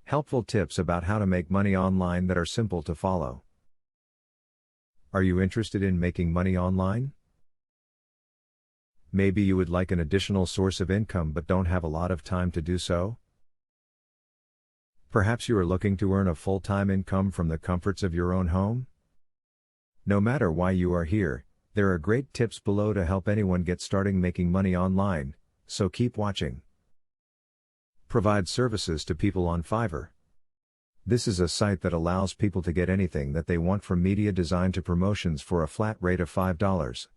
Helpful tips about how to make money online that are simple to follow. Are you interested in making money online? Maybe you would like an additional source of income but don't have a lot of time to do so? Perhaps you are looking to earn a full-time income from the comforts of your own home? No matter why you are here, there are great tips below to help anyone get starting making money online, so keep watching. Provide services to people on Fiverr. This is a site that allows people to get anything that they want, from media design to promotions, for a flat rate of $5.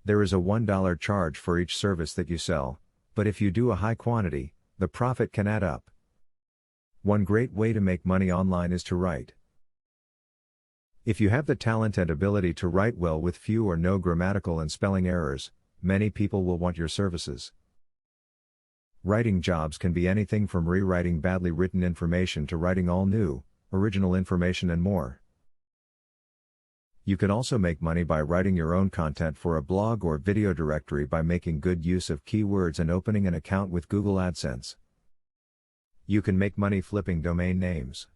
There is a $1 charge for each service that you sell, but if you do a high quantity, the profit can add up. One great way to make money online is to write. If you have the talent and ability to write well with few or no grammatical and spelling errors, many people will want your services. Writing jobs can be anything from rewriting badly written information to writing all new, original information and more. You can also make money by writing your own content for a blog or video directory by making good use of keywords and opening an account with Google AdSense. You can make money flipping domain names.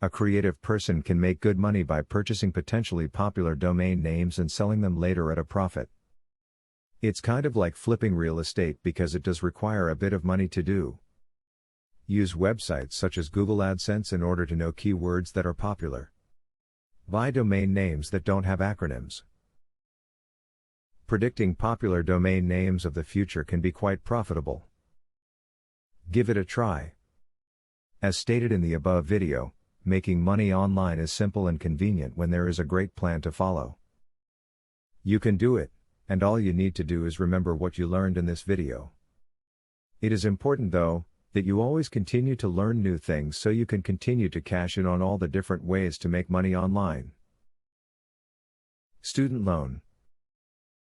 A creative person can make good money by purchasing potentially popular domain names and selling them later at a profit. It's kind of like flipping real estate because it does require a bit of money to do. Use websites such as Google AdSense in order to know keywords that are popular. Buy domain names that don't have acronyms. Predicting popular domain names of the future can be quite profitable. Give it a try. As stated in the above video, making money online is simple and convenient when there is a great plan to follow. You can do it, and all you need to do is remember what you learned in this video. It is important, though, that you always continue to learn new things so you can continue to cash in on all the different ways to make money online. Student loan.